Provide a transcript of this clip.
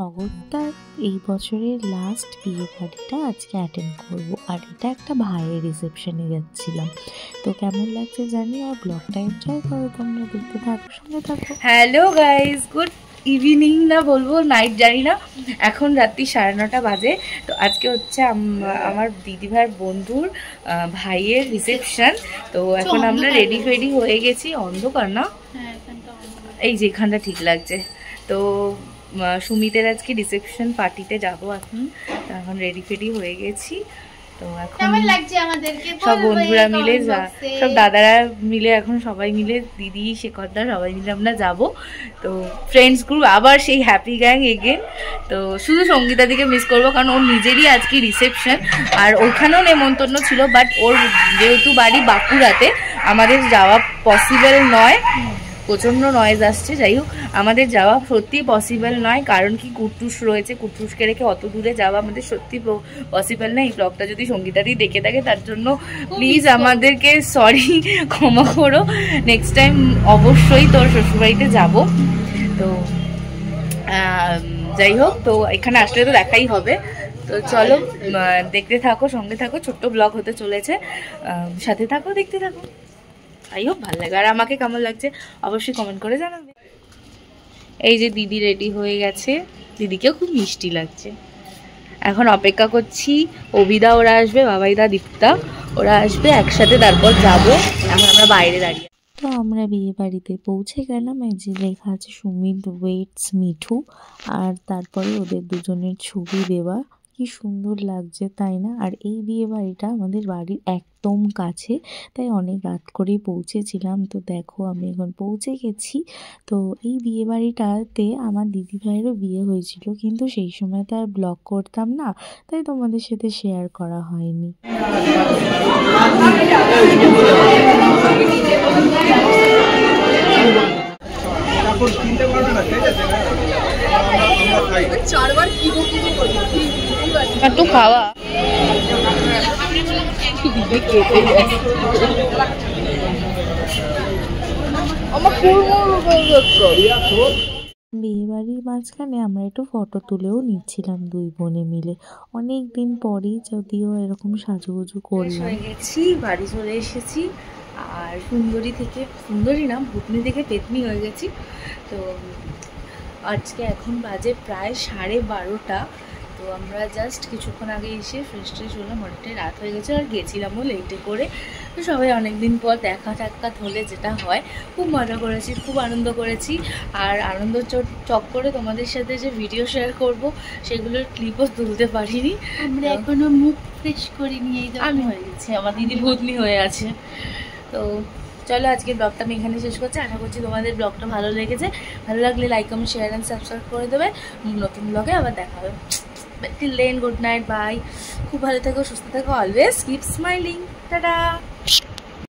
অগত্যার এই বছরের লাস্ট বিয়ে বাড়িটা আজকে অ্যাটেন্ড করবো, আর এটা একটা ভাইয়ের রিসেপশনে যাচ্ছিলাম। তো কেমন লাগছে জানি, আর ব্লগটা এনজয় করো, তোমরা দেখতে থাকো, সঙ্গে থাকো। হ্যালো গাইজ, গুড ইভিনিং না বলবো নাইট জানি না, এখন রাত্রি 9:30 বাজে। তো আজকে হচ্ছে আমার দিদিভাইয়ের বন্ধুর ভাইয়ের রিসেপশন। তো এখন আমরা রেডি ফেডি হয়ে গেছি। অন্ধকার না, এই যে এখানটা ঠিক লাগছে। তো সুমিতের আজকে রিসেপশন পার্টিতে যাবো এখন রেডি ফেডি হয়ে গেছি। তো এখন সব বন্ধুরা মিলে সব দাদারা মিলে এখন সবাই মিলে দিদি শেখরদা সবাই মিলে আমরা যাব। তো ফ্রেন্ডস গ্রুপ আবার সেই হ্যাপি গ্যাং এগেন। তো শুধু সঙ্গীতা দিকে মিস করবো, কারণ ওর নিজেরই আজকে রিসেপশন, আর ওখানেও নেমন্তন্ন ছিল, বাট ওর যেহেতু বাড়ি বাঁকুড়াতে আমাদের যাওয়া পসিবল নয়। প্রচণ্ড নয়েজ আসছে, যাই হোক আমাদের যাওয়া সত্যি পসিবল নয়, কারণ কি কুট্টুস রয়েছে, কুট্টুসকে রেখে অত দূরে যাওয়া আমাদের সত্যি পসিবল নয়। এই ব্লগটা যদি সঙ্গীতাদি দেখে থাকে তার জন্য প্লিজ আমাদেরকে সরি, ক্ষমা করো। নেক্সট টাইম অবশ্যই তোর শ্বশুরবাড়িতে যাব। তো যাই হোক, তো এখানে আসলে তো দেখাই হবে। তো চলো দেখতে থাকো, সঙ্গে থাকো, ছোট্ট ব্লগ হতে চলেছে, সাথে থাকো, দেখতে থাকো। আই হোপ ভালো লাগে, আর আমাকে কেমন লাগছে অবশ্যই কমেন্ট করে জানাবে। এই যে দিদি রেডি হয়ে গেছে, দিদিকেও খুব মিষ্টি লাগছে। এখন অপেক্ষা করছি অভিদা ওরা আসবে, বাবাইদা দীপ্তা ওরা আসবে একসাথে, তারপর যাবো। এখন আমরা বাইরে দাঁড়িয়ে। তো আমরা বিয়ে বাড়িতে পৌঁছে গেলাম। এই যে লেখা আছে সুমিত ওয়েটস মিঠু, আর তারপরে ওদের দুজনের ছবি দেওয়া। কি সুন্দর লাগছে তাই না? আর এই বিয়ে বাড়িটা আমাদের বাড়ির একদম কাছে, তাই অনেক রাত করেই পৌঁছেছিলাম। তো দেখো আমি এখন পৌঁছে গেছি। তো এই বিয়ে বাড়িটাতে আমার দিদিভাইয়েরও বিয়ে হয়েছিল, কিন্তু সেই সময় তো আর ব্লগ করতাম না, তাই তোমাদের সাথে শেয়ার করা হয়নি। একটু খাওয়া বিয়ে বাড়ির মাঝখানে আমরা একটু ফটো তুলেও নিচ্ছিলাম দুই বোনে মিলে, অনেক দিন পরেই যদিও এরকম সাজুগুজু করলাম। হয়ে গেছি, বাড়ি চলে এসেছি, আর সুন্দরী থেকে সুন্দরী না ভুতনি থেকে পেতনি হয়ে গেছি। তো আজকে এখন বাজে প্রায় 12:30। তো আমরা জাস্ট কিছুক্ষণ আগে এসে ফ্রেশ ট্রেশ হলাম, অনেকটাই রাত হয়ে গেছে, আর গেছিলামও লেটে করে। তো সবাই অনেকদিন পর দেখা সাক্ষাৎ হলে যেটা হয়, খুব মজা করেছি, খুব আনন্দ করেছি। আর আনন্দ চক্করে তোমাদের সাথে যে ভিডিও শেয়ার করব সেগুলোর ক্লিপও তুলতে পারিনি। আমরা এখনো মুখ ফ্রেশ করিনি, আমি হয়ে গেছি, আমার দিদি ভূতনি হয়ে আছে। তো চলো আজকের ব্লগটা আমি এখানে শেষ করছি। আশা করছি তোমাদের ব্লগটা ভালো লেগেছে। ভালো লাগলে like comment share and subscribe করে দেবে। নতুন ব্লগে আবার দেখা হবে। Till then good night, bye. খুব ভালো থেকো, সুস্থ থেকো, অলওয়েজ কিপ স্মাইলিং, টাটা।